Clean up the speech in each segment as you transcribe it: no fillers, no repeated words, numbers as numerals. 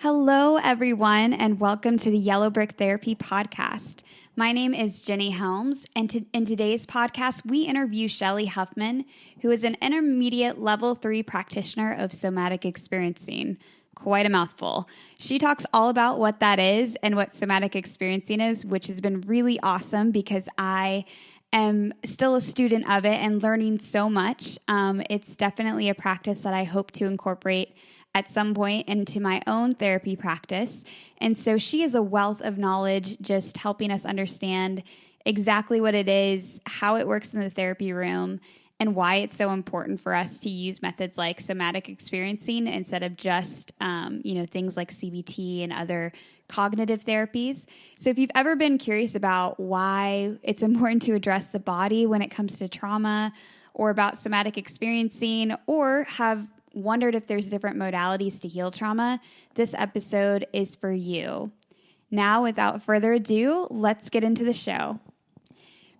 Hello, everyone, and welcome to the Yellow Brick Therapy Podcast. My name is Jenny Helms, and in today's podcast, we interview Shelly Huffman, who is an intermediate level 3 practitioner of Somatic Experiencing. Quite a mouthful. She talks all about what that is and what Somatic Experiencing is, which has been really awesome because I am still a student of it and learning so much. It's definitely a practice that I hope to incorporate at some point into my own therapy practice. And so she is a wealth of knowledge, just helping us understand exactly what it is, how it works in the therapy room, and why it's so important for us to use methods like somatic experiencing instead of just, things like CBT and other cognitive therapies. So if you've ever been curious about why it's important to address the body when it comes to trauma, or about somatic experiencing, or have wondered if there's different modalities to heal trauma, this episode is for you. Now, without further ado, let's get into the show.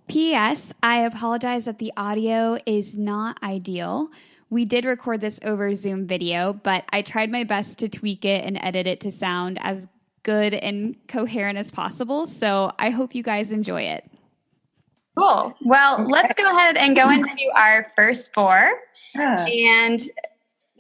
P.S. I apologize that the audio is not ideal. We did record this over Zoom video, but I tried my best to tweak it and edit it to sound as good and coherent as possible, so I hope you guys enjoy it. Cool. Well, let's go ahead and go into our first four. And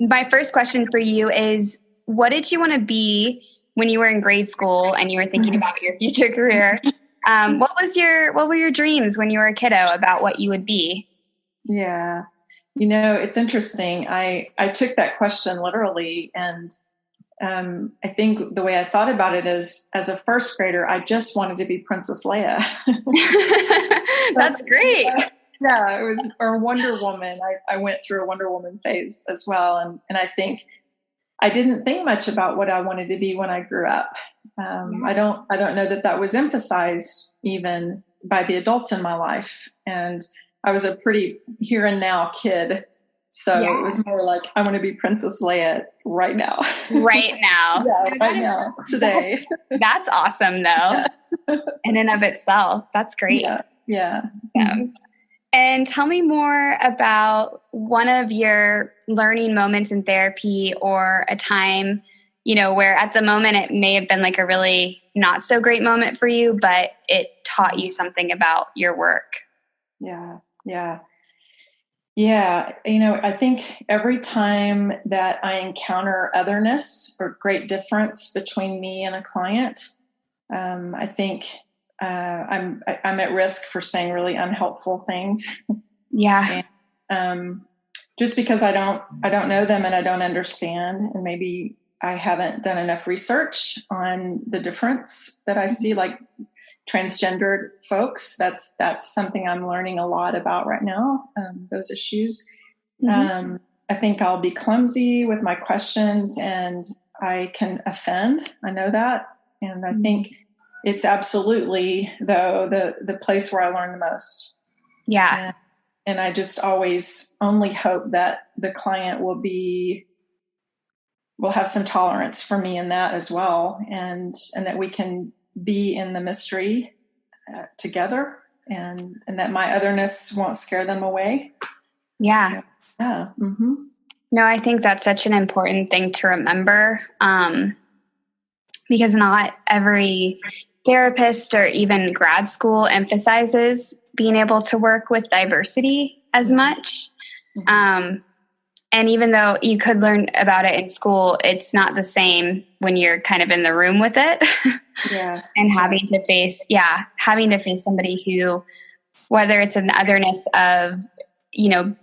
my first question for you is, what did you want to be when you were in grade school and you were thinking about your future career? What were your dreams when you were a kiddo about what you would be? Yeah. It's interesting. I took that question literally, and I think the way I thought about it is, as a first grader, I just wanted to be Princess Leia. That's great. Yeah, it was, or Wonder Woman. I went through a Wonder Woman phase as well. And I think I didn't think much about what I wanted to be when I grew up. I don't know that was emphasized even by the adults in my life. And I was a pretty here and now kid. So It was more like, I want to be Princess Leia right now. Right now. Yeah, right now, today. That's awesome, though, in and of itself. That's great. Yeah. And tell me more about one of your learning moments in therapy, or a time, where at the moment it may have been like a really not so great moment for you, but it taught you something about your work. Yeah. I think every time that I encounter otherness or great difference between me and a client, I think I'm at risk for saying really unhelpful things. Yeah. And, just because I don't know them and I don't understand, and maybe I haven't done enough research on the difference that I see, like transgendered folks. That's something I'm learning a lot about right now. Those issues. Mm-hmm. I think I'll be clumsy with my questions, and I can offend. I know that, and I think it's absolutely, though, the place where I learn the most. Yeah. And I just always only hope that the client will have some tolerance for me in that as well. And that we can be in the mystery together, and that my otherness won't scare them away. Yeah. So, yeah. Mm-hmm. No, I think that's such an important thing to remember. Because not every therapist or even grad school emphasizes being able to work with diversity as much. And even though you could learn about it in school, it's not the same when you're kind of in the room with it. Yes. And having to face somebody who, whether it's an otherness of,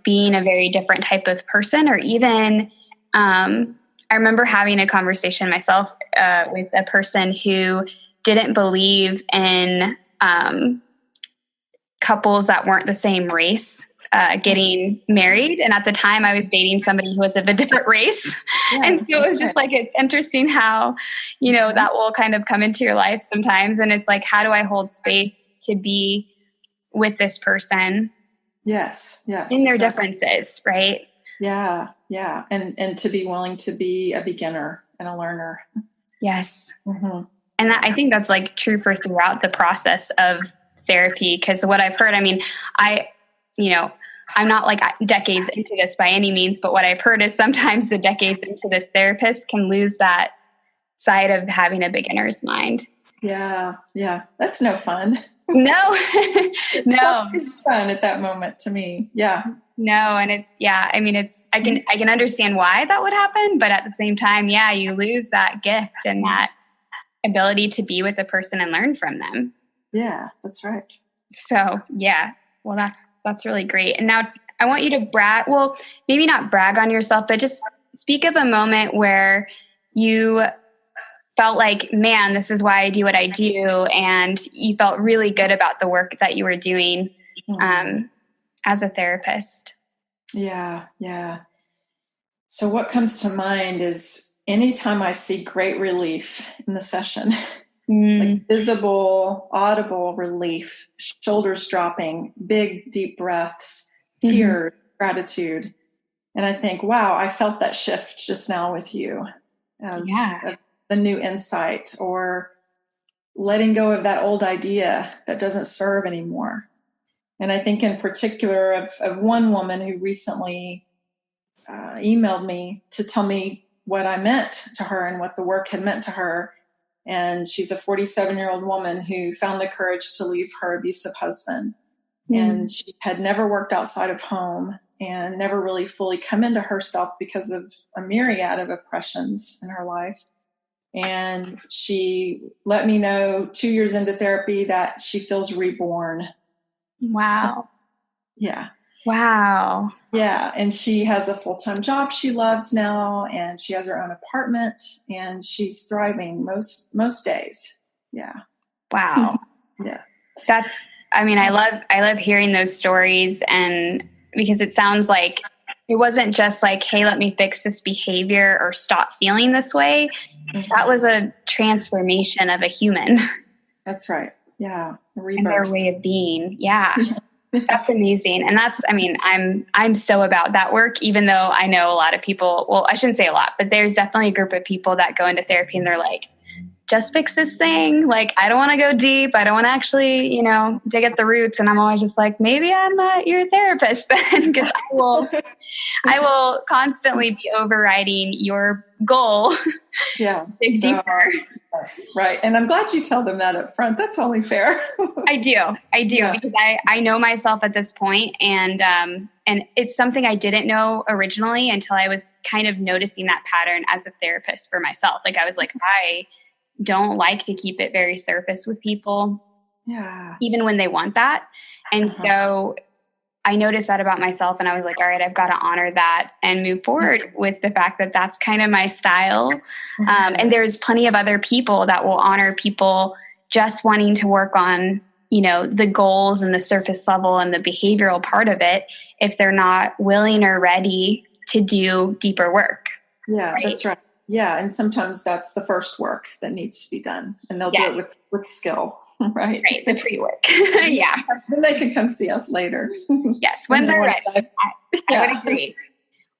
being a very different type of person, or even, I remember having a conversation myself with a person who didn't believe in couples that weren't the same race getting married. And at the time I was dating somebody who was of a different race. Yeah, and so it was just like, it's interesting how, that will kind of come into your life sometimes. And it's like, how do I hold space to be with this person? Yes. In their differences, right? Yeah. And to be willing to be a beginner and a learner. Yes. Mm-hmm. And I think that's like true for throughout the process of therapy. Because what I've heard, I'm not like decades into this by any means, but what I've heard is sometimes the decades into this therapist can lose that side of having a beginner's mind. Yeah. Yeah. That's no fun. No, No. It's fun at that moment to me. Yeah. No. And I can understand why that would happen, but at the same time, yeah, you lose that gift and that ability to be with a person and learn from them. Yeah, that's right. So yeah, well, that's really great. And now I want you to maybe not brag on yourself, but just speak of a moment where you felt like, man, this is why I do what I do. And you felt really good about the work that you were doing as a therapist. Yeah. Yeah. So what comes to mind is anytime I see great relief in the session, like visible, audible relief, shoulders dropping, big, deep breaths, tears, gratitude. And I think, wow, I felt that shift just now with you. Of the new insight, or letting go of that old idea that doesn't serve anymore. And I think in particular of one woman who recently emailed me to tell me what I meant to her and what the work had meant to her. And she's a 47-year-old woman who found the courage to leave her abusive husband. And she had never worked outside of home and never really fully come into herself because of a myriad of oppressions in her life. And she let me know 2 years into therapy that she feels reborn. Wow. Yeah. Wow. Yeah. And she has a full-time job she loves now, and she has her own apartment, and she's thriving most days. Yeah. Wow. Yeah. I love hearing those stories, and because it sounds like it wasn't just like, hey, let me fix this behavior or stop feeling this way. That was a transformation of a human. That's right. Yeah. And their way of being. Yeah. That's amazing. And I'm so about that work, even though I know a lot of people, well, I shouldn't say a lot, but there's definitely a group of people that go into therapy and they're like, just fix this thing. Like, I don't want to go deep. I don't want to actually, dig at the roots. And I'm always just like, maybe I'm not your therapist then, because I will constantly be overriding your goal. Yeah. Dig deeper. Yes, right. And I'm glad you tell them that up front. That's only fair. I do yeah. Because I know myself at this point, and it's something I didn't know originally until I was kind of noticing that pattern as a therapist for myself. Like, I was like, I don't like to keep it very surface with people. Yeah. Even when they want that. And so I noticed that about myself, and I was like, all right, I've got to honor that and move forward with the fact that that's kind of my style. And there's plenty of other people that will honor people just wanting to work on, the goals and the surface level and the behavioral part of it, if they're not willing or ready to do deeper work. Yeah, right? That's right. Yeah. And sometimes that's the first work that needs to be done, and they'll do it with skill. Right. Right. The pre-work. Yeah. Then they can come see us later. Yes. When they're ready. I would agree.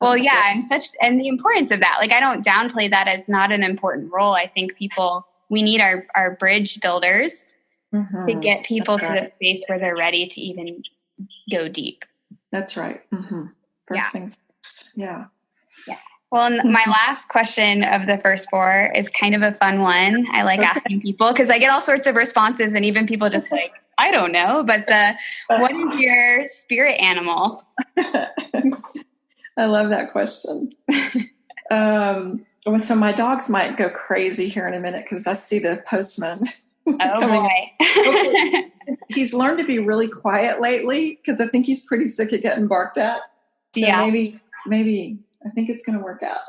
Well, yeah. And the importance of that, like, I don't downplay that as not an important role. I think we need our bridge builders to get people to the space where they're ready to even go deep. That's right. First things first. Yeah. Yeah. Well, my last question of the first 4 is kind of a fun one. I like asking people because I get all sorts of responses, and even people just like, I don't know, but what is your spirit animal? I love that question. So my dogs might go crazy here in a minute because I see the postman. Oh boy. He's learned to be really quiet lately because I think he's pretty sick of getting barked at. So maybe I think it's going to work out.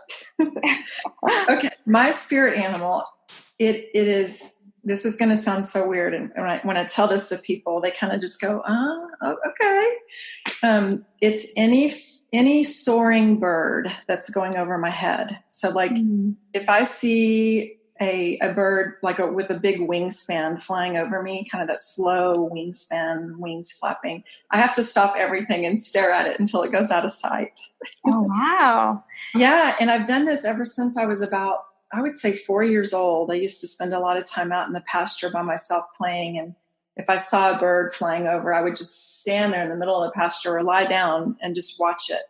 Okay. My spirit animal, it is, this is going to sound so weird. And when I tell this to people, they kind of just go, okay. It's any soaring bird that's going over my head. So like if I see a bird with a big wingspan flying over me, kind of that slow wingspan, wings flapping, I have to stop everything and stare at it until it goes out of sight. Oh, wow. Yeah. And I've done this ever since I was about, I would say 4 years old. I used to spend a lot of time out in the pasture by myself playing. And if I saw a bird flying over, I would just stand there in the middle of the pasture or lie down and just watch it.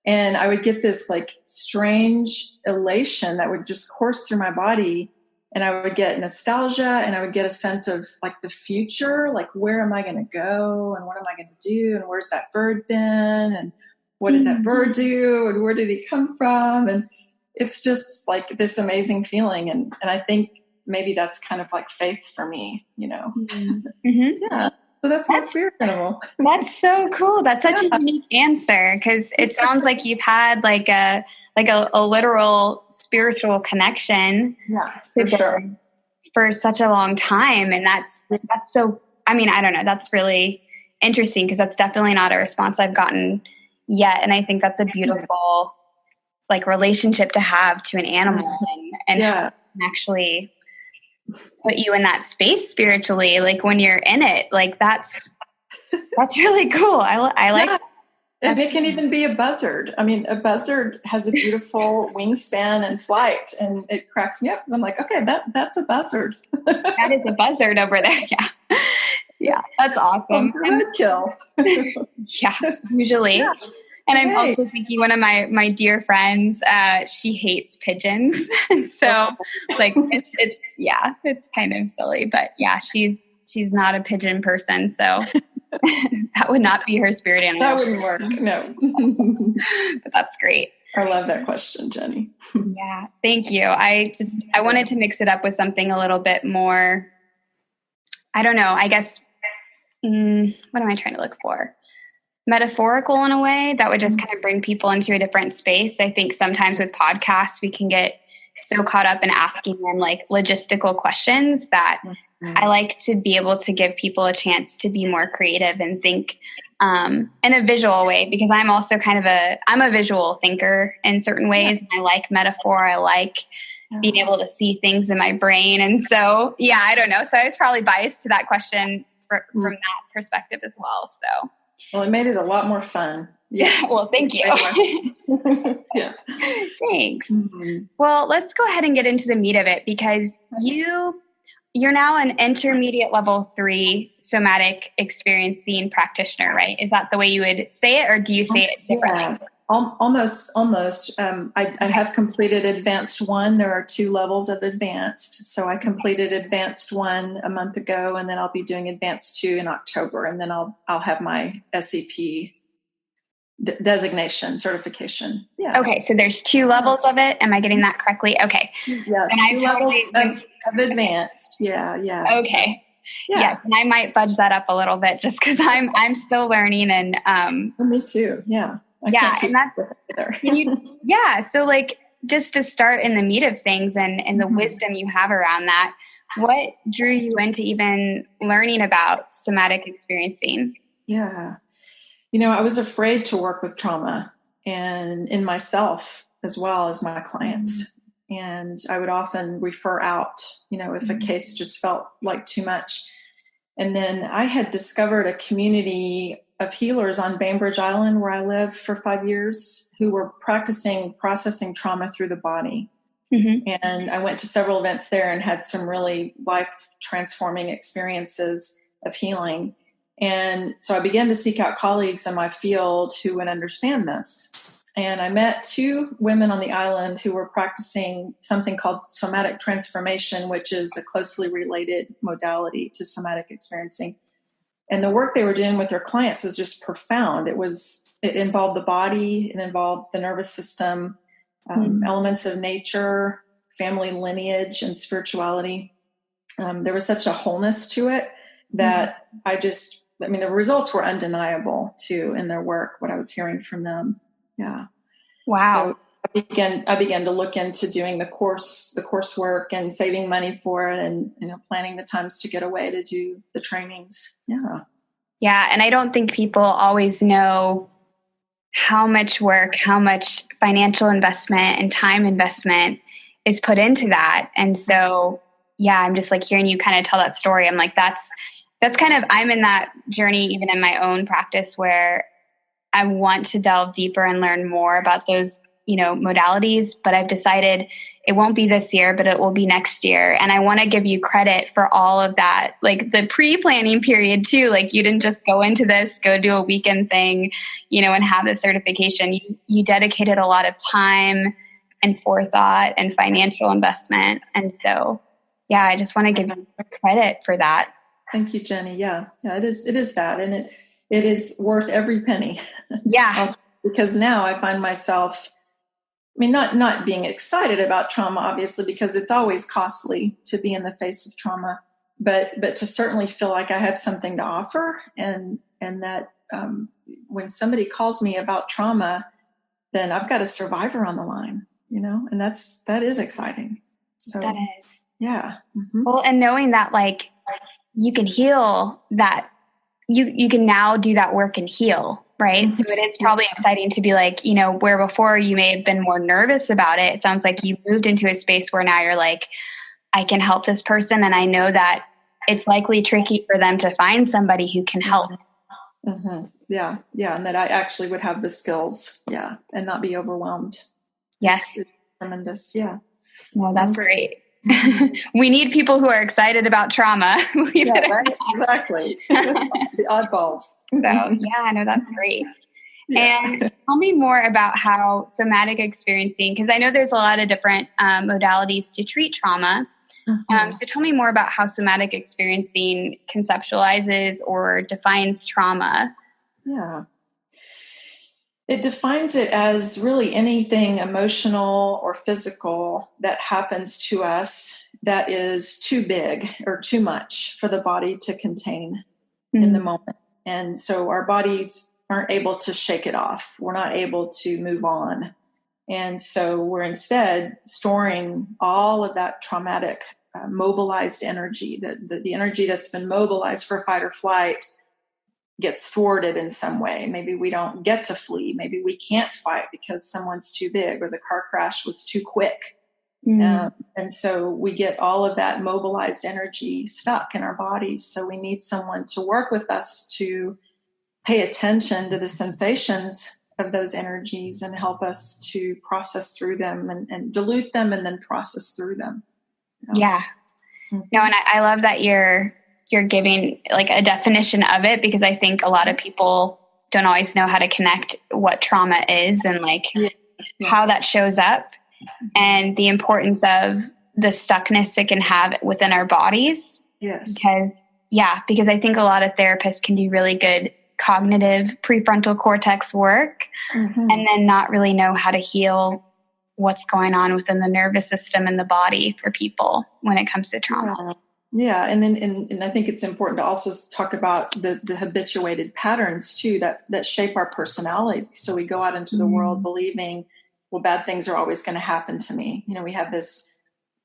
And I would get this like strange elation that would just course through my body. and I would get nostalgia, and I would get a sense of like the future, like where am I going to go, and what am I going to do, and where's that bird been, and what did that bird do, and where did he come from? And it's just like this amazing feeling. And I think maybe that's kind of like faith for me, Yeah. So that's my spirit animal. That's so cool. That's such a unique answer, because it sounds like you've had like a literal spiritual connection for sure, for such a long time. And that's so, I mean, I don't know, that's really interesting, because that's definitely not a response I've gotten yet. And I think that's a beautiful like relationship to have to an animal, and actually put you in that space spiritually, like when you're in it, like that's really cool. I like that. And it can even be a buzzard. I mean, a buzzard has a beautiful wingspan and flight, and it cracks me up because I'm like, okay, that's a buzzard. That is a buzzard over there. Yeah, that's awesome. Kill. Usually. Yeah. And I'm also thinking one of my dear friends, she hates pigeons. So like, it's kind of silly, but yeah, she's not a pigeon person. So that would not be her spirit animal. That wouldn't work. No. But that's great. I love that question, Jenny. Yeah. Thank you. I wanted to mix it up with something a little bit more, I don't know, I guess, what am I trying to look for? Metaphorical in a way that would just kind of bring people into a different space. I think sometimes with podcasts, we can get so caught up in asking them like logistical questions that I like to be able to give people a chance to be more creative and think in a visual way, because I'm also I'm a visual thinker in certain ways. And I like metaphor. I like being able to see things in my brain. And so, I don't know. So I was probably biased to that question from that perspective as well. So. Well, it made it a lot more fun. Yeah. Well, thank you. Yeah. Thanks. Mm-hmm. Well, let's go ahead and get into the meat of it, because you're now an intermediate level 3 somatic experiencing practitioner, right? Is that the way you would say it, or do you say it differently? Yeah. Almost. I have completed advanced 1. There are 2 levels of advanced. So I completed advanced 1 a month ago, and then I'll be doing advanced 2 in October. And then I'll have my SEP designation certification. Yeah. Okay. So there's 2 levels of it. Am I getting that correctly? Okay. Yeah. And 2 levels of advanced. Yeah. Okay. So, yeah. And I might fudge that up a little bit just because I'm still learning, and me too. Yeah. And that's so like, just to start in the meat of things and the wisdom you have around that, what drew you into even learning about somatic experiencing? Yeah. I was afraid to work with trauma, and in myself as well as my clients. And I would often refer out, if a case just felt like too much. And then I had discovered a community of healers on Bainbridge Island, where I lived for 5 years, who were practicing processing trauma through the body. Mm-hmm. And I went to several events there and had some really life-transforming experiences of healing. And so I began to seek out colleagues in my field who would understand this. And I met 2 women on the island who were practicing something called somatic transformation, which is a closely related modality to somatic experiencing. And the work they were doing with their clients was just profound. It involved the body, it involved the nervous system, elements of nature, family lineage, and spirituality. There was such a wholeness to it that the results were undeniable too in their work, what I was hearing from them. Yeah. Wow. So I began to look into doing the coursework and saving money for it, and planning the times to get away to do the trainings. Yeah. Yeah, and I don't think people always know how much work, how much financial investment and time investment is put into that. And so, I'm just like hearing you kind of tell that story. I'm like, that's kind of, I'm in that journey even in my own practice, where I want to delve deeper and learn more about those, modalities, but I've decided it won't be this year, but it will be next year. And I want to give you credit for all of that, like the pre-planning period too. Like, you didn't just go into this, go do a weekend thing, and have the certification. You dedicated a lot of time and forethought and financial investment. And so, Yeah, I just want to give you credit for that. Thank you, Jenny. Yeah, it is that, and it is worth every penny. Yeah. Also, because now I find myself, I mean, not being excited about trauma, obviously, because it's always costly to be in the face of trauma, but to certainly feel like I have something to offer, and that when somebody calls me about trauma, then I've got a survivor on the line, and that is exciting. So that is. Yeah. Mm-hmm. Well, and knowing that like you can heal that, you can now do that work and heal, right? Mm-hmm. So it is probably exciting to be like, where before you may have been more nervous about it. It sounds like you moved into a space where now you're like, I can help this person. And I know that it's likely tricky for them to find somebody who can help. Mm-hmm. Yeah. Yeah. And that I actually would have the skills. Yeah. And not be overwhelmed. Yes. It's tremendous. Yeah. Well, that's great. We need people who are excited about trauma. Right? Exactly. The oddballs. So, yeah, no, that's great. Yeah. And tell me more about how somatic experiencing, because I know there's a lot of different modalities to treat trauma. Mm-hmm. So tell me more about how somatic experiencing conceptualizes or defines trauma. Yeah. It defines it as really anything emotional or physical that happens to us that is too big or too much for the body to contain in the moment. And so our bodies aren't able to shake it off. We're not able to move on. And so we're instead storing all of that traumatic, mobilized energy, the energy that's been mobilized for fight or flight gets thwarted in some way. Maybe we don't get to flee. Maybe we can't fight because someone's too big or the car crash was too quick. And so we get all of that mobilized energy stuck in our bodies. So we need someone to work with us to pay attention to the sensations of those energies and help us to process through them and dilute them and then process through them. Yeah. Mm-hmm. No, and I love that you're giving like a definition of it, because I think a lot of people don't always know how to connect what trauma is and like how that shows up and the importance of the stuckness it can have within our bodies. Yes. Because I think a lot of therapists can do really good cognitive prefrontal cortex work and then not really know how to heal what's going on within the nervous system and the body for people when it comes to trauma. Yeah, and I think it's important to also talk about the habituated patterns too that shape our personality. So we go out into the world believing, well, bad things are always going to happen to me. We have this,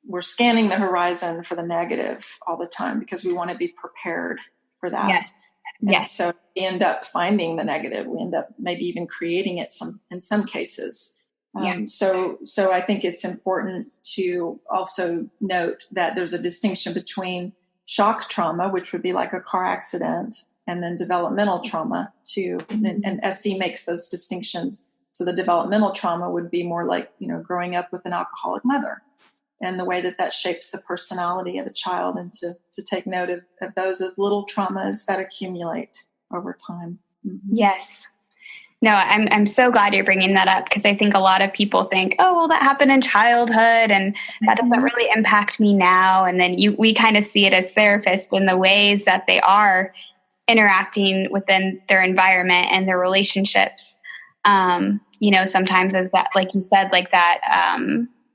we're scanning the horizon for the negative all the time because we want to be prepared for that. Yes. So we end up finding the negative. We end up maybe even creating it in some cases. So I think it's important to also note that there's a distinction between shock trauma, which would be like a car accident, and then developmental trauma too. And SE makes those distinctions. So the developmental trauma would be more like, growing up with an alcoholic mother and the way that shapes the personality of a child, and to take note of those as little traumas that accumulate over time. Mm-hmm. Yes. No, I'm so glad you're bringing that up, because I think a lot of people think, oh, well, that happened in childhood and that doesn't really impact me now. And then we kind of see it as therapists in the ways that they are interacting within their environment and their relationships. Sometimes as that, like you said, like that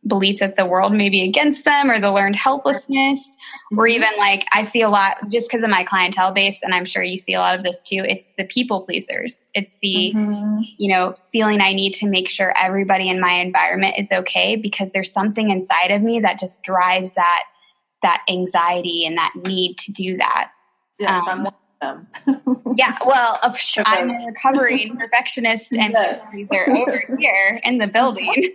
belief that the world may be against them, or the learned helplessness, or even like I see a lot just because of my clientele base, and I'm sure you see a lot of this too. It's the people pleasers. It's the, feeling I need to make sure everybody in my environment is okay, because there's something inside of me that just drives that anxiety and that need to do that. Yes, I'm one of them. Yeah, well, I'm a recovering perfectionist and pleaser over here in the building.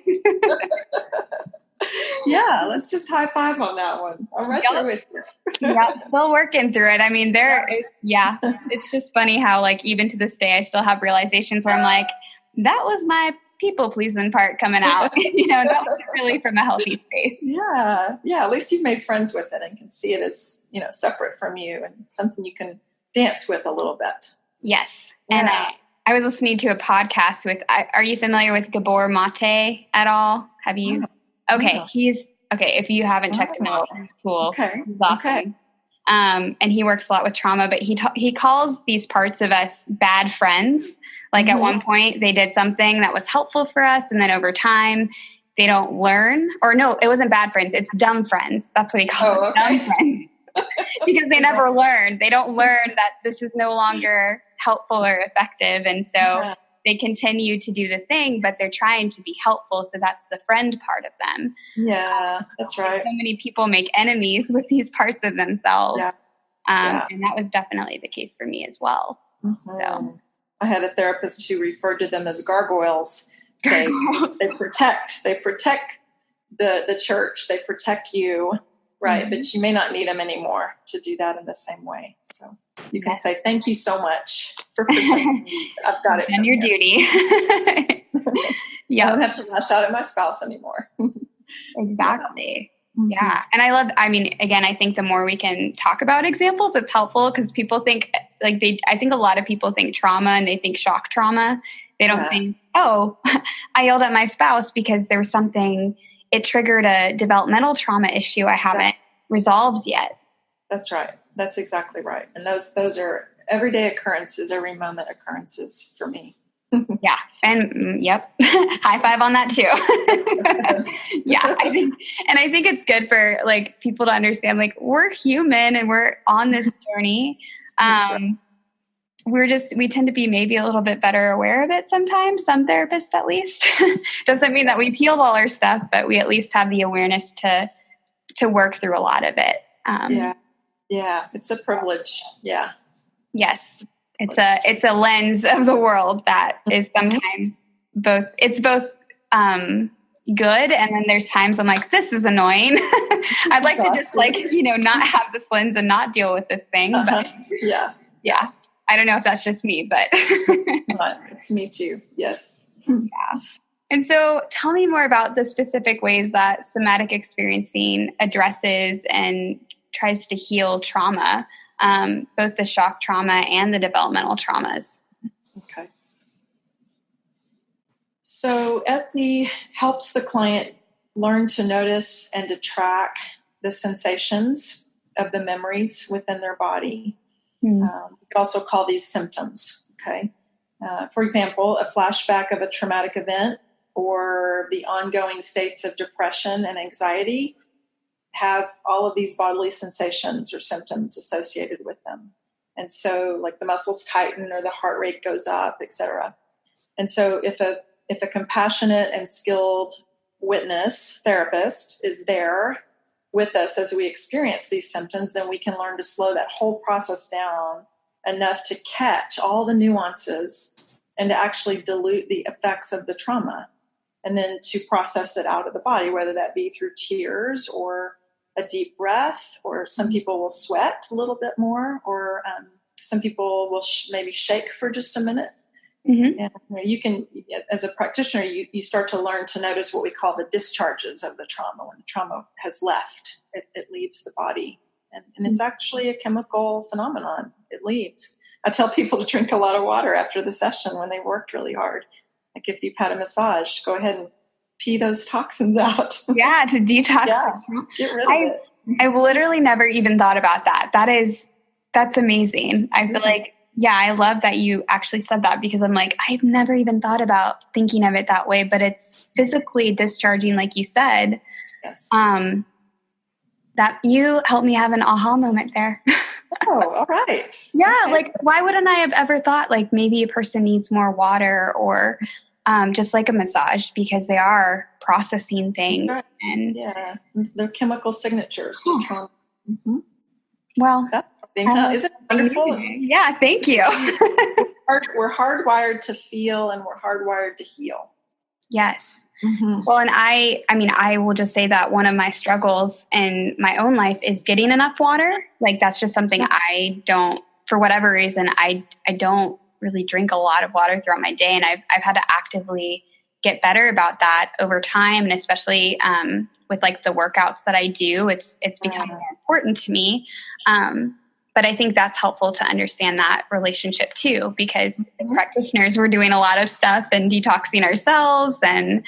Yeah, let's just high five on that one. I'm right there with you. Yeah, still working through it. I mean, it's just funny how, like, even to this day, I still have realizations where I'm like, that was my people pleasing part coming out. That was really from a healthy space. Yeah. At least you've made friends with it and can see it as separate from you and something you can dance with a little bit. Yes, and I was listening to a podcast with. Are you familiar with Gabor Mate at all? Have you? Okay, he's Okay, if you haven't checked him out, he's cool. Okay. He's awesome. Okay. And he works a lot with trauma, but he calls these parts of us bad friends. Like at one point they did something that was helpful for us, and then over time they don't learn. Or no, it wasn't bad friends. It's dumb friends. That's what he calls it, dumb friends. Because they never learn. They don't learn that this is no longer helpful or effective. And so they continue to do the thing, but they're trying to be helpful. So that's the friend part of them. Yeah, that's right. So many people make enemies with these parts of themselves. And that was definitely the case for me as well. So I had a therapist who referred to them as gargoyles. They protect the church. They protect you. Right. But you may not need them anymore to do that in the same way. So you can say, thank you so much for protecting me. I've got it. And your duty. I don't have to lash out at my spouse anymore. Exactly. Yeah. And I think the more we can talk about examples, it's helpful, because people think I think a lot of people think trauma and they think shock trauma. They don't think, oh, I yelled at my spouse because there was something, it triggered a developmental trauma issue I haven't resolved yet. That's right. That's exactly right. And those are everyday occurrences, every moment occurrences for me. Yeah. And high five on that too. I think it's good for like people to understand, like, we're human and we're on this journey. We tend to be maybe a little bit better aware of it sometimes, some therapists at least. Doesn't mean that we've healed all our stuff, but we at least have the awareness to work through a lot of it. It's a privilege. Yeah. Yes. It's a lens of the world that is sometimes both good, and then there's times I'm like, this is annoying. I'd like to just not have this lens and not deal with this thing. But I don't know if that's just me, but it's me too. Yes. Yeah. And so tell me more about the specific ways that somatic experiencing addresses and tries to heal trauma, both the shock trauma and the developmental traumas. Okay. So SE helps the client learn to notice and to track the sensations of the memories within their body. We could also call these symptoms. Okay. For example, a flashback of a traumatic event or the ongoing states of depression and anxiety have all of these bodily sensations or symptoms associated with them. And so like the muscles tighten or the heart rate goes up, etc. And so if a compassionate and skilled witness therapist is there with us as we experience these symptoms, then we can learn to slow that whole process down enough to catch all the nuances and to actually dilute the effects of the trauma, and then to process it out of the body, whether that be through tears or a deep breath, or some people will sweat a little bit more, or some people will maybe shake for just a minute. And you can, as a practitioner, you start to learn to notice what we call the discharges of the trauma. When the trauma has left, it leaves the body. And it's actually a chemical phenomenon. It leaves. I tell people to drink a lot of water after the session when they worked really hard. Like if you've had a massage, go ahead and pee those toxins out. Yeah, to detox. Yeah, get rid of it. I've literally never even thought about that. That's amazing. I feel like, I love that you actually said that, because I'm like, I've never even thought about thinking of it that way, but it's physically discharging, like you said. Yes. That you helped me have an aha moment there. Oh, all right. Yeah. Okay. Like, why wouldn't I have ever thought like maybe a person needs more water, or just like a massage, because they are processing things. Right. And they're chemical signatures. Well, isn't it wonderful? Yeah, thank you. We're hardwired to feel, and we're hardwired to heal. Yes. Well, and I will just say that one of my struggles in my own life is getting enough water. Like, that's just something I don't, for whatever reason, I don't really drink a lot of water throughout my day. And I've had to actively get better about that over time. And especially with like the workouts that I do, it's become more important to me. But I think that's helpful to understand that relationship too, because as practitioners, we're doing a lot of stuff and detoxing ourselves. And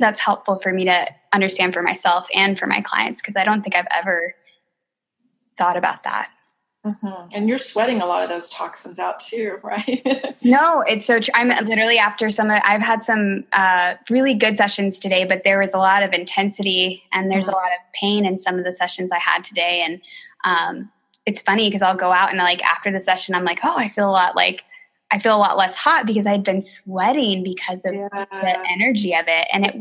that's helpful for me to understand for myself and for my clients, because I don't think I've ever thought about that. Mm-hmm. And you're sweating a lot of those toxins out too, right? No, it's so true. I'm literally after I've had some really good sessions today, but there was a lot of intensity and there's a lot of pain in some of the sessions I had today. And it's funny because I'll go out and like after the session, I'm like, oh, I feel a lot less hot because I'd been sweating because of the energy of it. And it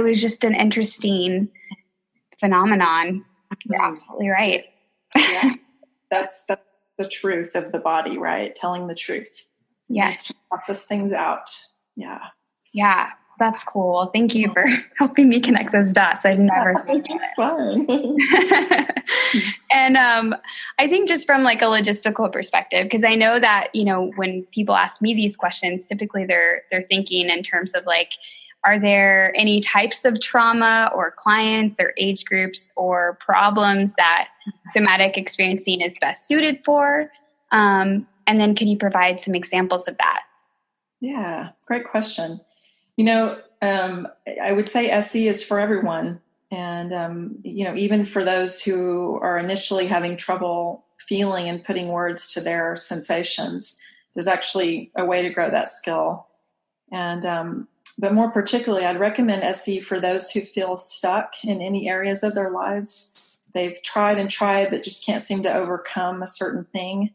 was just an interesting phenomenon. You're absolutely right. Yeah, that's the truth of the body, right? Telling the truth. Yes. To process things out. Yeah. Yeah. That's cool. Thank you for helping me connect those dots. I've never thought about it. And I think just from like a logistical perspective, because I know that, when people ask me these questions, typically they're thinking in terms of like, are there any types of trauma or clients or age groups or problems that somatic experiencing is best suited for? And then can you provide some examples of that? Yeah, great question. I would say SE is for everyone. And, even for those who are initially having trouble feeling and putting words to their sensations, there's actually a way to grow that skill. And, but more particularly, I'd recommend SE for those who feel stuck in any areas of their lives. They've tried and tried, but just can't seem to overcome a certain thing.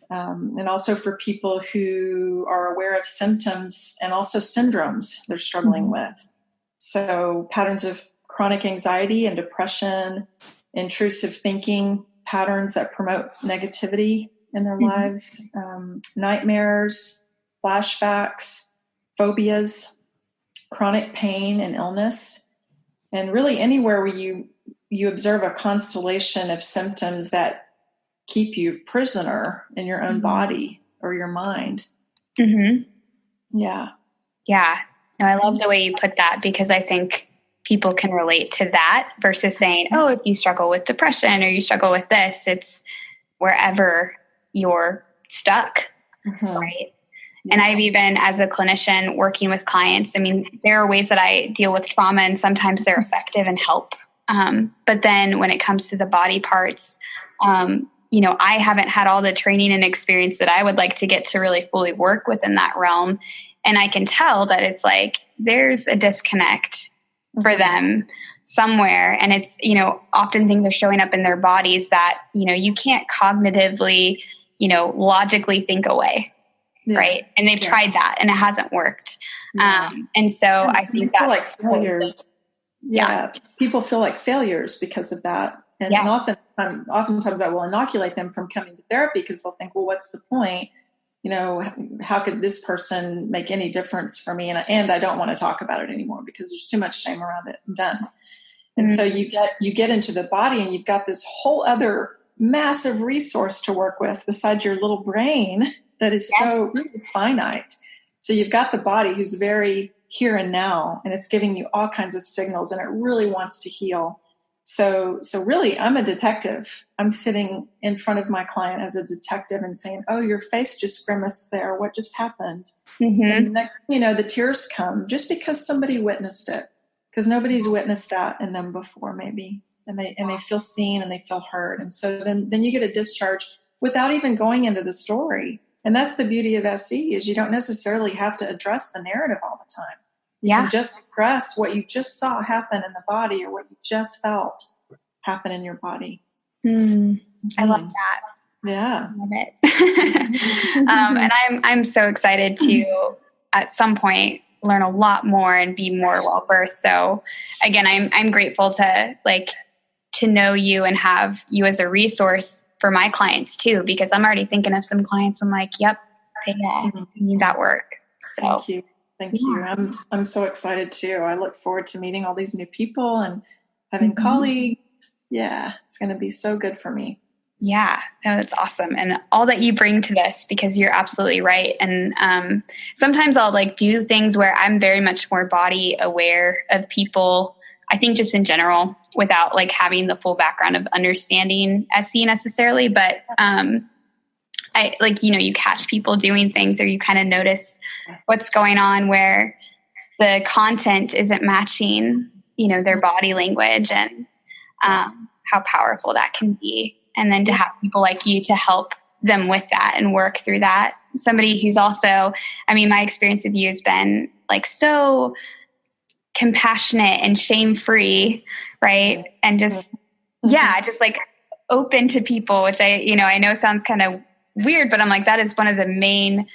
And also for people who are aware of symptoms and also syndromes they're struggling with. So patterns of chronic anxiety and depression, intrusive thinking patterns that promote negativity in their lives, nightmares, flashbacks, phobias, chronic pain and illness, and really anywhere where you observe a constellation of symptoms that keep you prisoner in your own body or your mind. Yeah. Yeah. No, I love the way you put that, because I think people can relate to that versus saying, oh, if you struggle with depression or you struggle with this, it's wherever you're stuck. Right. And I've even, as a clinician working with clients, I mean, there are ways that I deal with trauma and sometimes they're effective and help. But then when it comes to the body parts, I haven't had all the training and experience that I would like to get to really fully work within that realm. And I can tell that it's like, there's a disconnect for them somewhere. And it's, often things are showing up in their bodies that, you can't cognitively, logically think away. Yeah. Right. And they've tried that and it hasn't worked. Yeah. And so I think that's like failures. Yeah. People feel like failures because of that. And, oftentimes I will inoculate them from coming to therapy because they'll think, well, what's the point? How could this person make any difference for me? And I don't want to talk about it anymore because there's too much shame around it. I'm done. And so you get into the body and you've got this whole other massive resource to work with besides your little brain that is so really finite. So you've got the body who's very here and now, and it's giving you all kinds of signals and it really wants to heal. So really, I'm a detective. I'm sitting in front of my client as a detective and saying, oh, your face just grimaced there. What just happened? And next, the tears come just because somebody witnessed it, because nobody's witnessed that in them before, maybe. And they feel seen and they feel heard. And so then you get a discharge without even going into the story. And that's the beauty of SE, is you don't necessarily have to address the narrative all the time. You can just address what you just saw happen in the body or what you just felt happen in your body. I love that. Yeah. I love it. And I'm so excited to, at some point, learn a lot more and be more well-versed. So again, I'm grateful to know you and have you as a resource for my clients too, because I'm already thinking of some clients. I'm like, yep, they need that work. So Thank you. I'm so excited too. I look forward to meeting all these new people and having colleagues. Yeah, it's going to be so good for me. Yeah, no, that's awesome. And all that you bring to this, because you're absolutely right. And sometimes I'll do things where I'm very much more body aware of people, I think just in general, without having the full background of understanding SE necessarily. But you catch people doing things or you kind of notice what's going on where the content isn't matching, their body language, and how powerful that can be. And then to have people like you to help them with that and work through that. Somebody who's also, my experience of you has been like so compassionate and shame-free, right? And just, just like open to people, which I know sounds kind of weird, but I'm like, that is one of the main,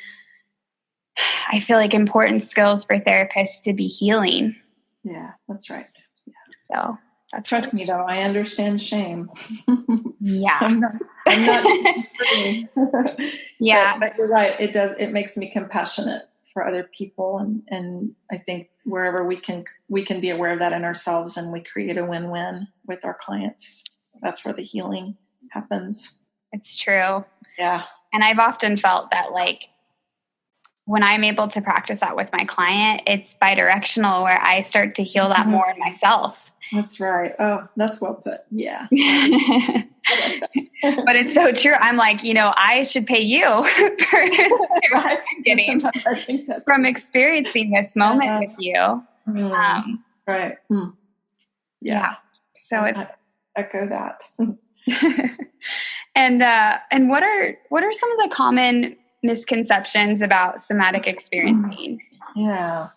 I feel like, important skills for therapists to be healing. Yeah, that's right. Yeah. So trust me though, I understand shame. Yeah. I'm not yeah. But you're right. It makes me compassionate for other people. And I think wherever we can be aware of that in ourselves, and we create a win-win with our clients. That's where the healing happens. It's true. Yeah. And I've often felt that, like, when I'm able to practice that with my client, it's bidirectional, where I start to heal that more in myself. That's right. Oh, that's well put. Yeah. But it's so true. I'm like, I should pay you for right. getting from experiencing this moment with you. Right. Yeah. So I echo that. And what are some of the common misconceptions about somatic experiencing? Yeah.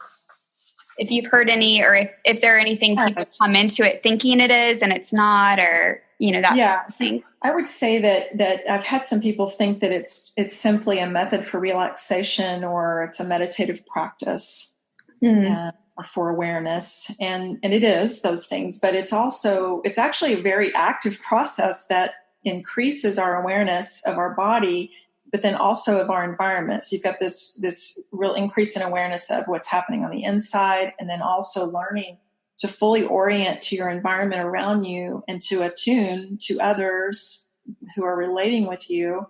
If you've heard any, or if there are anything people come into it thinking it is and it's not, or that sort of thing. I would say that I've had some people think that it's simply a method for relaxation, or it's a meditative practice or for awareness, and it is those things, but it's actually a very active process that increases our awareness of our body, but then also of our environment. So you've got this real increase in awareness of what's happening on the inside, and then also learning to fully orient to your environment around you and to attune to others who are relating with you,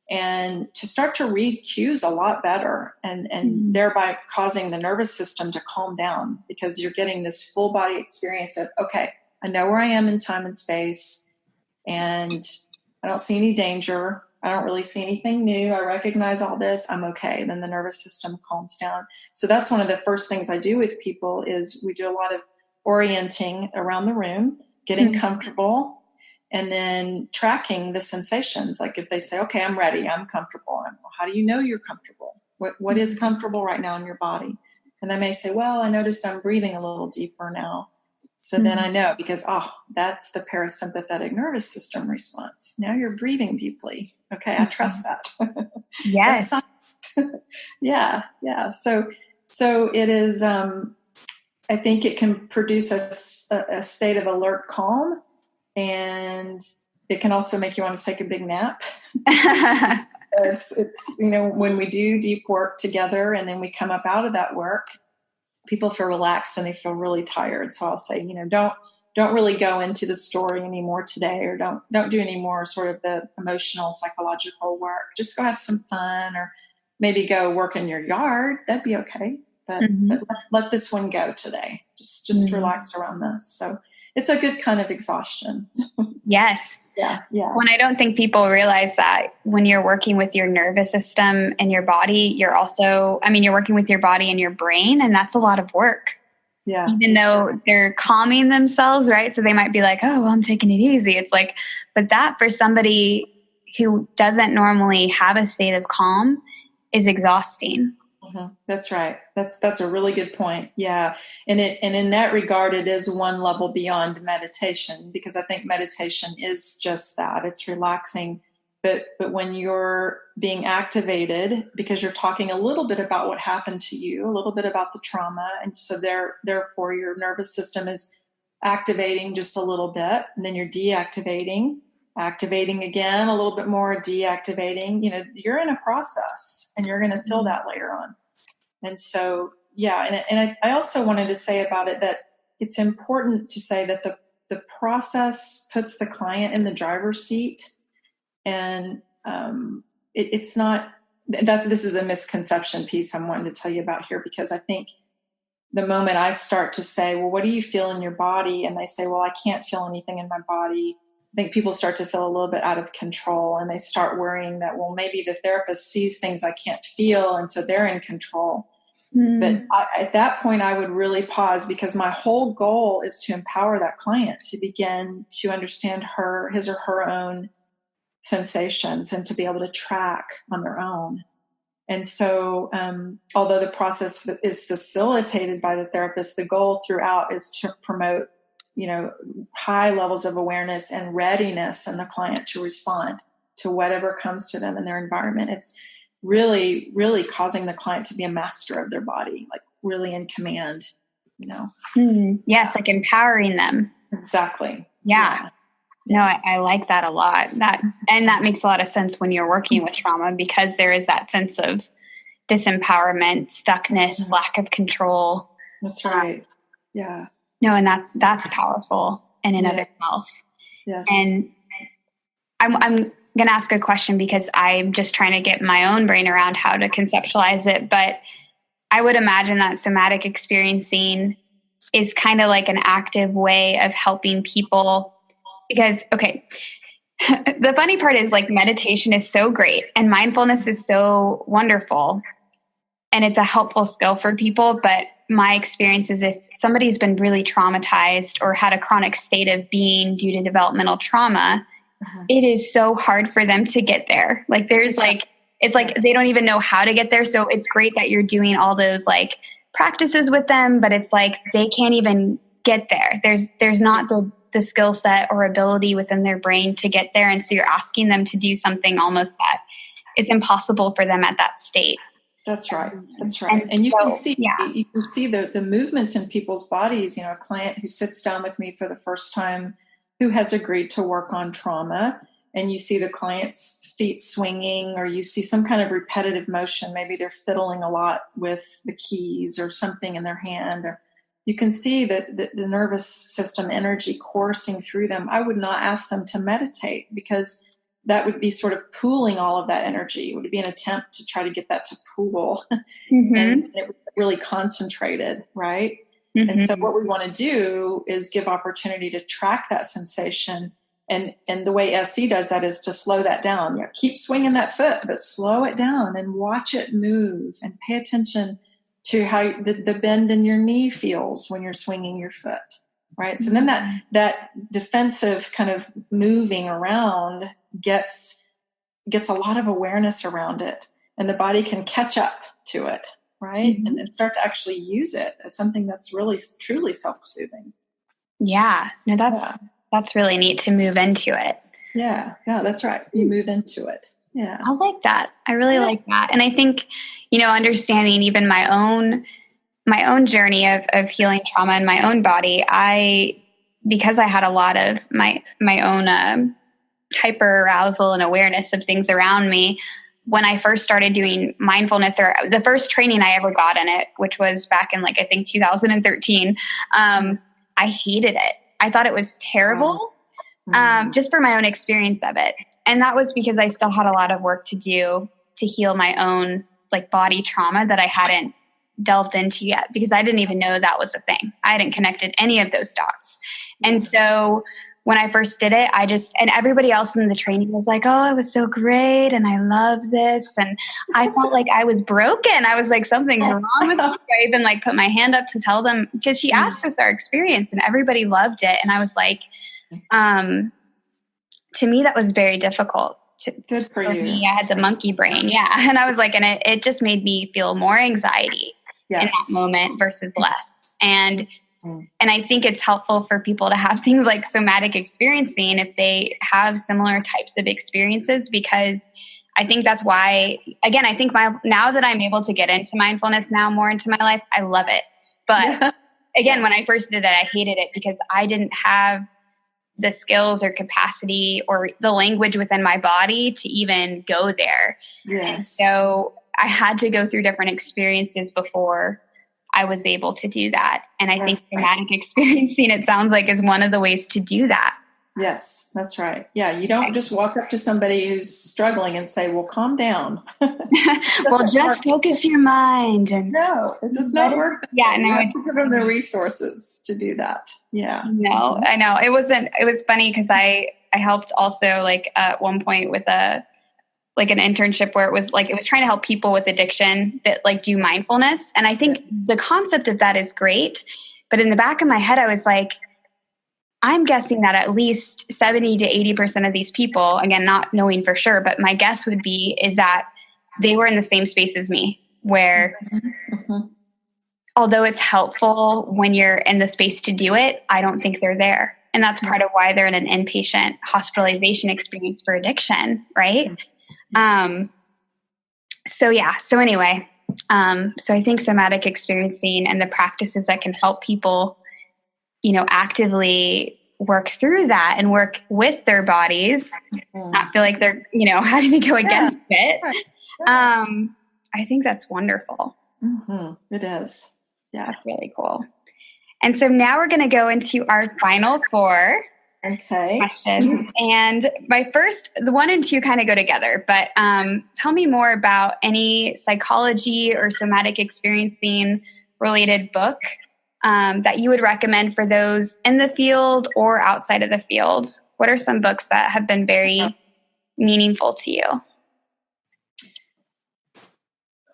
and to start to read cues a lot better, and thereby causing the nervous system to calm down, because you're getting this full body experience of, okay, I know where I am in time and space, and I don't see any danger. I don't really see anything new. I recognize all this. I'm okay. Then the nervous system calms down. So that's one of the first things I do with people is we do a lot of orienting around the room, getting comfortable, and then tracking the sensations. Like if they say, okay, I'm ready, I'm comfortable. And how do you know you're comfortable? What is comfortable right now in your body? And they may say, well, I noticed I'm breathing a little deeper now. So then I know, because, that's the parasympathetic nervous system response. Now you're breathing deeply. Okay, I trust that. Yes. Yeah. So it is, I think it can produce a state of alert calm, and it can also make you want to take a big nap. It's when we do deep work together and then we come up out of that work, people feel relaxed and they feel really tired. So I'll say, don't really go into the story anymore today, or don't do any more sort of the emotional, psychological work. Just go have some fun, or maybe go work in your yard. That'd be okay. But let this one go today. Just relax around this. So it's a good kind of exhaustion. Yes. Yeah. When I don't think people realize that when you're working with your nervous system and your body, you're also, you're working with your body and your brain, and that's a lot of work. Yeah. Even though they're calming themselves, right? So they might be like, oh, well, I'm taking it easy. It's like, but that for somebody who doesn't normally have a state of calm is exhausting. That's right. That's a really good point. Yeah. And in that regard, it is one level beyond meditation, because I think meditation is just that. It's relaxing. But when you're being activated, because you're talking a little bit about what happened to you, a little bit about the trauma, and so therefore your nervous system is activating just a little bit, and then you're deactivating, activating again a little bit more, deactivating. You're in a process, and you're going to feel that later on. And so, and I also wanted to say about it that it's important to say that the process puts the client in the driver's seat. And it's not that this is a misconception piece I'm wanting to tell you about here, because I think the moment I start to say, well, what do you feel in your body? And they say, well, I can't feel anything in my body. I think people start to feel a little bit out of control, and they start worrying that, well, maybe the therapist sees things I can't feel, and so they're in control. But at that point, I would really pause, because my whole goal is to empower that client to begin to understand his or her own sensations and to be able to track on their own. And so, although the process is facilitated by the therapist, the goal throughout is to promote, high levels of awareness and readiness in the client to respond to whatever comes to them in their environment. It's really, really causing the client to be a master of their body, like really in command, Yes, like empowering them. Exactly. Yeah. No, I like that a lot. That makes a lot of sense when you're working with trauma, because there is that sense of disempowerment, stuckness, lack of control. That's right. Yeah. No, and that's powerful in and of itself. Yes. And I'm going to ask a question, because I'm just trying to get my own brain around how to conceptualize it. But I would imagine that somatic experiencing is kind of like an active way of helping people, because, okay, the funny part is, like, meditation is so great and mindfulness is so wonderful and it's a helpful skill for people. But my experience is, if somebody's been really traumatized or had a chronic state of being due to developmental trauma, it is so hard for them to get there. Like, there's like, it's like they don't even know how to get there. So it's great that you're doing all those like practices with them, but it's like they can't even get there. There's not the skill set or ability within their brain to get there. And so you're asking them to do something almost that is impossible for them at that state. That's right. That's right. And you can see the movements in people's bodies. A client who sits down with me for the first time, who has agreed to work on trauma, and you see the client's feet swinging, or you see some kind of repetitive motion. Maybe they're fiddling a lot with the keys or something in their hand. Or you can see that the nervous system energy coursing through them. I would not ask them to meditate, because that would be sort of pooling all of that energy. It would be an attempt to try to get that to pool and it would be really concentrated, right? And so what we want to do is give opportunity to track that sensation. And the way SC does that is to slow that down. Keep swinging that foot, but slow it down and watch it move, and pay attention to how the bend in your knee feels when you're swinging your foot, right? So then that defensive kind of moving around gets a lot of awareness around it, and the body can catch up to it, right? And then start to actually use it as something that's really, truly self-soothing. Yeah. No, that's really neat to move into it. Yeah, that's right. You move into it. Yeah. I like that. I really like that. And I think, understanding even my own journey of healing trauma in my own body, because I had a lot of my own hyper arousal and awareness of things around me, when I first started doing mindfulness, or the first training I ever got in it, which was back in 2013, I hated it. I thought it was terrible, just for my own experience of it. And that was because I still had a lot of work to do to heal my own body trauma that I hadn't delved into yet, because I didn't even know that was a thing. I hadn't connected any of those dots. And so when I first did it, and everybody else in the training was like, oh, it was so great, and I love this. And I felt like I was broken. I was like, something's wrong with me. I even put my hand up to tell them, because she asked us our experience, and everybody loved it. And I was like, to me, that was very difficult. Good for you. Me, I had the monkey brain. Yeah. And I was like, and it just made me feel more anxiety in that moment versus less. And I think it's helpful for people to have things like somatic experiencing if they have similar types of experiences, because I think that's why, again, I think now that I'm able to get into mindfulness more into my life, I love it. But again, when I first did it, I hated it because I didn't have the skills or capacity or the language within my body to even go there. Yes. And so I had to go through different experiences before I was able to do that. And I think somatic experiencing, it sounds like, is one of the ways to do that. Yes, that's right. Yeah, you don't just walk up to somebody who's struggling and say, well, calm down. Well, just focus your mind. And no, it does not work. Yeah, no. You have to give them the resources to do that. Yeah. No, I know. It was funny because I helped also at one point with a like an internship where it was trying to help people with addiction that like do mindfulness. And I think the concept of that is great. But in the back of my head, I was like, I'm guessing that at least 70 to 80% of these people, again, not knowing for sure, but my guess would be is that they were in the same space as me, where although it's helpful when you're in the space to do it, I don't think they're there. And that's part of why they're in an inpatient hospitalization experience for addiction, right? So anyway, so I think somatic experiencing and the practices that can help people, actively work through that and work with their bodies, not feel like they're, having to go against it. I think that's wonderful. It is. Yeah. That's really cool. And so now we're going to go into our final 4 questions. And my first, the 1 and 2 kind of go together, but tell me more about any psychology or somatic experiencing related book that you would recommend for those in the field or outside of the field. What are some books that have been very meaningful to you?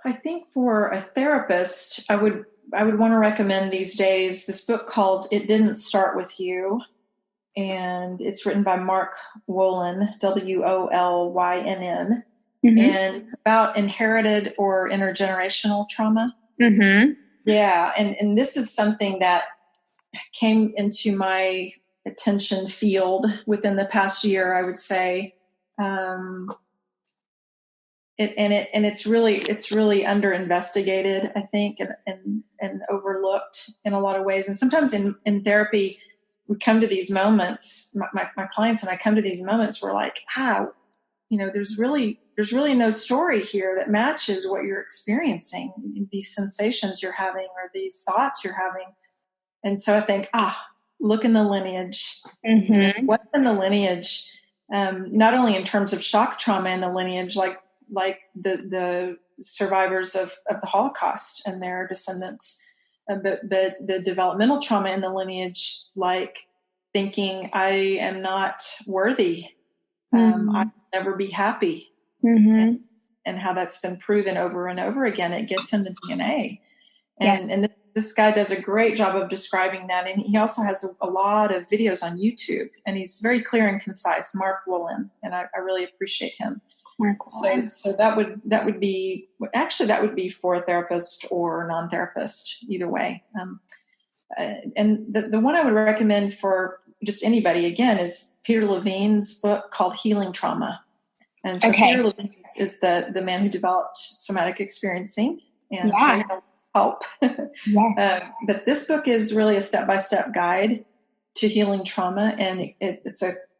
I think for a therapist, I would want to recommend these days this book called It Didn't Start With You. And it's written by Mark Wolynn, Wollynn. And it's about inherited or intergenerational trauma. Yeah. And this is something that came into my attention field within the past year, I would say. It's really under investigated, I think, and overlooked in a lot of ways. And sometimes in therapy, we come to these moments, my clients and I come to these moments where like, there's really no story here that matches what you're experiencing, these sensations you're having or these thoughts you're having. And so I think, look in the lineage. What's in the lineage? Not only in terms of shock trauma in the lineage, like the survivors of the Holocaust and their descendants, but the developmental trauma in the lineage, like thinking I am not worthy, I'll never be happy, and how that's been proven over and over again. It gets in the DNA, and this guy does a great job of describing that, and he also has a lot of videos on YouTube, and he's very clear and concise. Mark Wolynn, and I really appreciate him. So that would be for a therapist or non-therapist, either way. And the one I would recommend for just anybody, again, is Peter Levine's book called Healing Trauma. And so Peter Levine is the man who developed Somatic Experiencing and help. But this book is really a step-by-step guide to healing trauma, and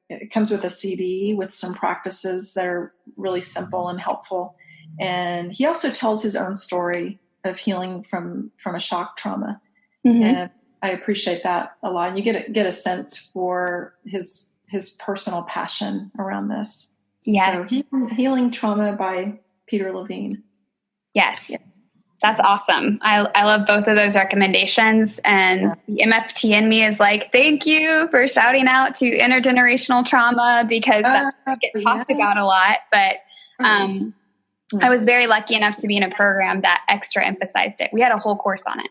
it comes with a CD with some practices that are really simple and helpful. And he also tells his own story of healing from a shock trauma. And I appreciate that a lot. And you get a sense for his personal passion around this. So Healing Trauma by Peter Levine. Yes. Yeah. That's awesome. I love both of those recommendations. And the MFT in me is like, thank you for shouting out to intergenerational trauma, because that gets talked about a lot. But I was very lucky enough to be in a program that extra emphasized it. We had a whole course on it.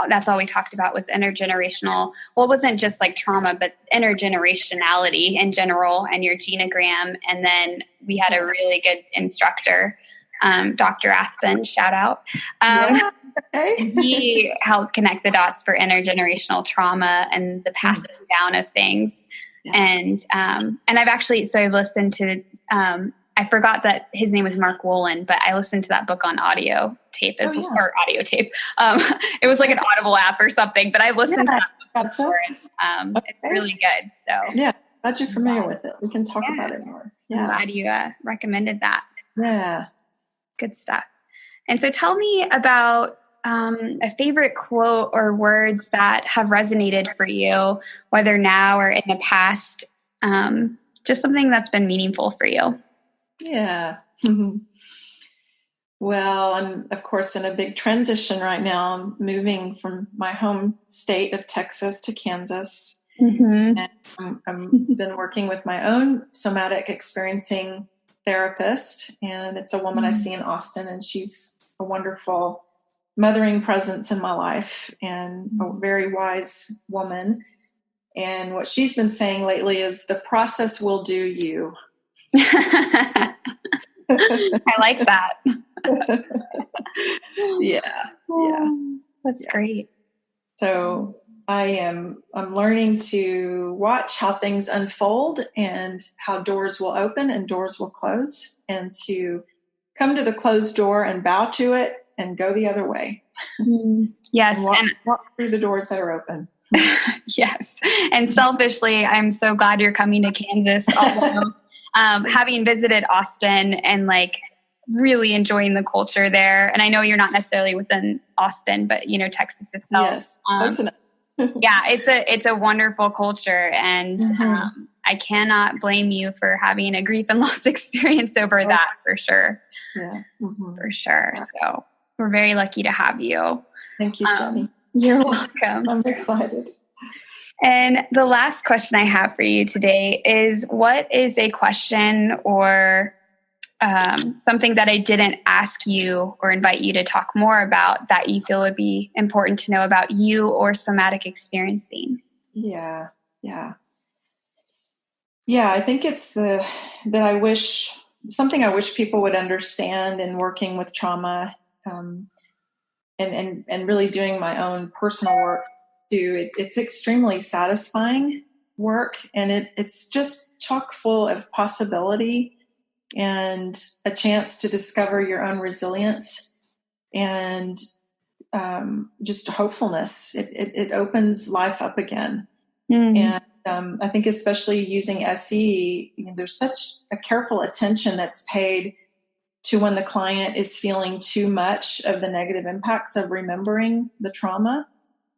That's all we talked about was intergenerational. Well, it wasn't just like trauma, but intergenerationality in general and your genogram. And then we had a really good instructor, Dr. Aspen, shout out. He helped connect the dots for intergenerational trauma and the passing down of things. And I've actually, so I've listened to, I forgot that his name was Mark Wolynn, but I listened to that book on audio tape or audio tape. It was like an Audible app or something, but I listened to that book before, and it's really good. So glad you're familiar with it. We can talk about it more. I'm glad you recommended that. Yeah. Good stuff. And so tell me about a favorite quote or words that have resonated for you, whether now or in the past, just something that's been meaningful for you. Yeah. Well, I'm, of course, in a big transition right now. I'm moving from my home state of Texas to Kansas. And I've been working with my own somatic experiencing therapist, and it's a woman I see in Austin, and she's a wonderful mothering presence in my life and a very wise woman. And what she's been saying lately is the process will do you. I like that. Yeah. That's great. So I'm learning to watch how things unfold and how doors will open and doors will close, and to come to the closed door and bow to it and go the other way. Yes. And walk through the doors that are open. Yes. And selfishly, I'm so glad you're coming to Kansas. Although, having visited Austin and like really enjoying the culture there. And I know you're not necessarily within Austin, but Texas itself. Yes. Close enough. Yeah, it's a wonderful culture, and I cannot blame you for having a grief and loss experience over that, for sure. Yeah. For sure. So we're very lucky to have you. Thank you, Jenny. You're welcome. I'm excited. And the last question I have for you today is, what is a question or something that I didn't ask you or invite you to talk more about that you feel would be important to know about you or somatic experiencing? Yeah. I think it's I wish people would understand in working with trauma, and really doing my own personal work too. It's extremely satisfying work, and it's just chock full of possibility and a chance to discover your own resilience and just hopefulness. It opens life up again. And I think especially using SE, there's such a careful attention that's paid to when the client is feeling too much of the negative impacts of remembering the trauma.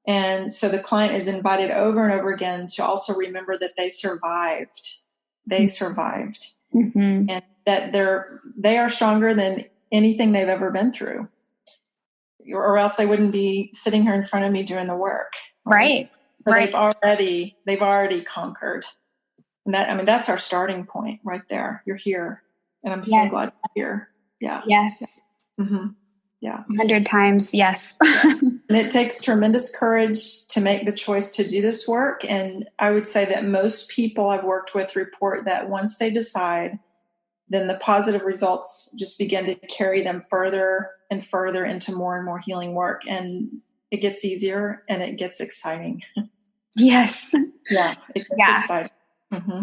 And so the client is invited over and over again to also remember that they survived. And that they are stronger than anything they've ever been through, or else they wouldn't be sitting here in front of me doing the work. Right. So they've already conquered. And that's our starting point right there. You're here. And I'm so glad you're here. Yeah. Yes. Yeah. 100 times. Yes. Yes. And it takes tremendous courage to make the choice to do this work. And I would say that most people I've worked with report that once they decide, then the positive results just begin to carry them further and further into more and more healing work. And it gets easier and it gets exciting. Yes. Yeah. It gets exciting. Yeah.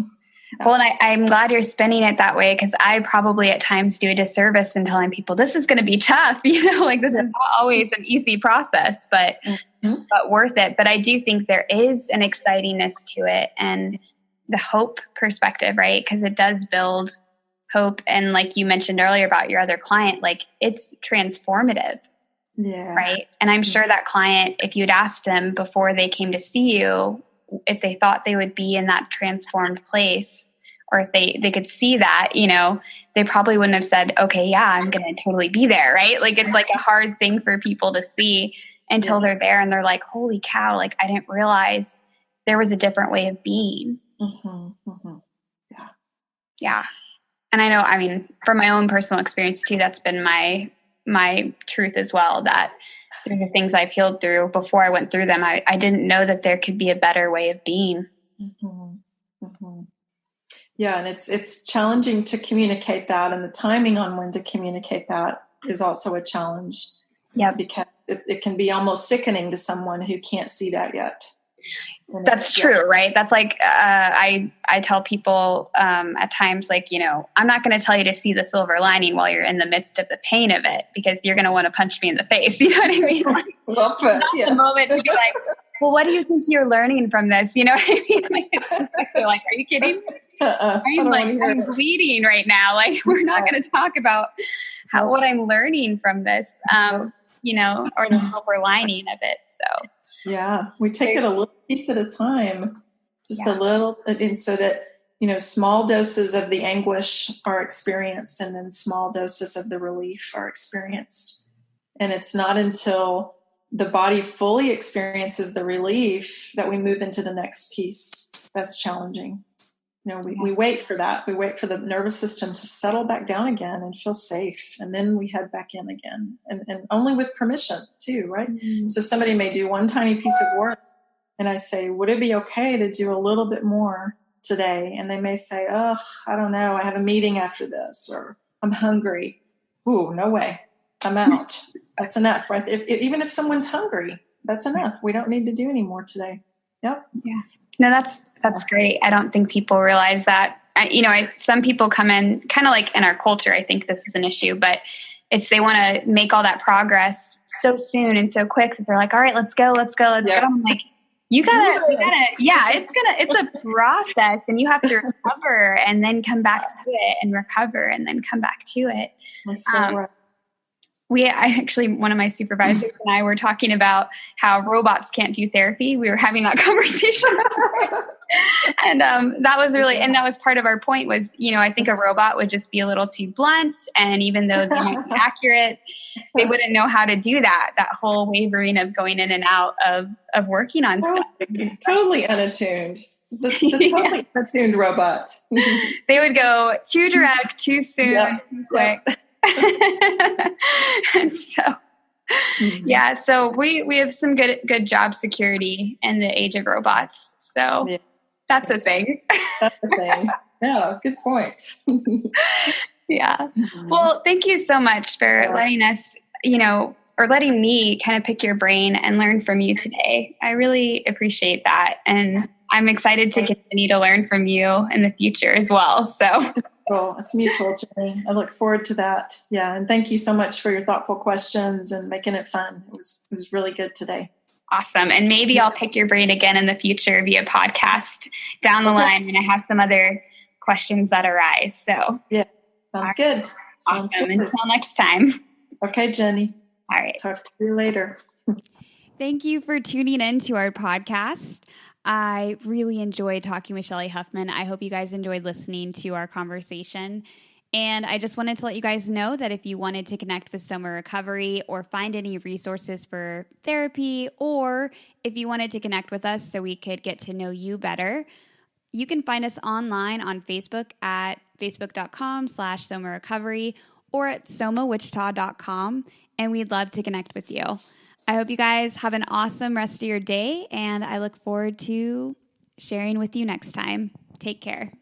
Well, and I'm glad you're spinning it that way, because I probably at times do a disservice in telling people this is going to be tough. This is not always an easy process, but worth it. But I do think there is an excitingness to it, and the hope perspective, right? Because it does build hope. And like you mentioned earlier about your other client, like it's transformative. Yeah. Right. And I'm sure that client, if you'd asked them before they came to see you, if they thought they would be in that transformed place, or if they could see that, they probably wouldn't have said, okay, yeah, I'm going to totally be there. Right. Like it's like a hard thing for people to see until they're there and they're like, holy cow, like I didn't realize there was a different way of being. Yeah. Yeah. And I know, from my own personal experience too, that's been my truth as well, that through the things I've healed through before I went through them, I didn't know that there could be a better way of being. Yeah. And it's challenging to communicate that, and the timing on when to communicate that is also a challenge. Yeah. Because it can be almost sickening to someone who can't see that yet. That's true, right? That's like, I tell people at times, like, I'm not going to tell you to see the silver lining while you're in the midst of the pain of it, because you're going to want to punch me in the face. You know what I mean? Like, not the moment to be like, well, what do you think you're learning from this? You know what I mean? Like, are you kidding? I'm bleeding right now. Like, we're not going to talk about what I'm learning from this, or the silver lining of it. So. Yeah, we take it a little piece at a time, just a little, and so that, small doses of the anguish are experienced, and then small doses of the relief are experienced. And it's not until the body fully experiences the relief that we move into the next piece that's challenging. We wait for that. We wait for the nervous system to settle back down again and feel safe. And then we head back in again, and only with permission too, right? Mm-hmm. So somebody may do one tiny piece of work, and I say, would it be okay to do a little bit more today? And they may say, oh, I don't know. I have a meeting after this, or I'm hungry. Ooh, no way. I'm out. That's enough, right? Even if someone's hungry, that's enough. We don't need to do any more today. Yep. Yeah. No, that's great. I don't think people realize that. Some people come in kind of like in our culture. I think this is an issue, but they want to make all that progress so soon and so quick that they're like, all right, let's go. I'm like, you gotta, it's a process, and you have to recover and then come back to it, and recover and then come back to it. One of my supervisors and I were talking about how robots can't do therapy. We were having that conversation. And that was part of our point was, I think a robot would just be a little too blunt. And even though they might be accurate, they wouldn't know how to do that whole wavering of going in and out of working on stuff. Totally unattuned. The totally unattuned robot. They would go too direct, too soon, too quick. And so, so we have some good job security in the age of robots. So that's a thing. That's a thing. Yeah, good point. Yeah. Mm-hmm. Well, thank you so much for letting us, or letting me kind of pick your brain and learn from you today. I really appreciate that. And I'm excited to continue to learn from you in the future as well. So. Cool. It's mutual, Jenny. I look forward to that. Yeah. And thank you so much for your thoughtful questions and making it fun. It was really good today. Awesome. And maybe I'll pick your brain again in the future via podcast down the line when I have some other questions that arise. So yeah, sounds good. Sounds awesome. good. Until next time. Okay, Jenny. All right. Talk to you later. Thank you for tuning in to our podcast. I really enjoyed talking with Shelly Huffman. I hope you guys enjoyed listening to our conversation. And I just wanted to let you guys know that if you wanted to connect with Soma Recovery or find any resources for therapy, or if you wanted to connect with us so we could get to know you better, you can find us online on Facebook at facebook.com/Soma Recovery or at somawichita.com. And we'd love to connect with you. I hope you guys have an awesome rest of your day, and I look forward to sharing with you next time. Take care.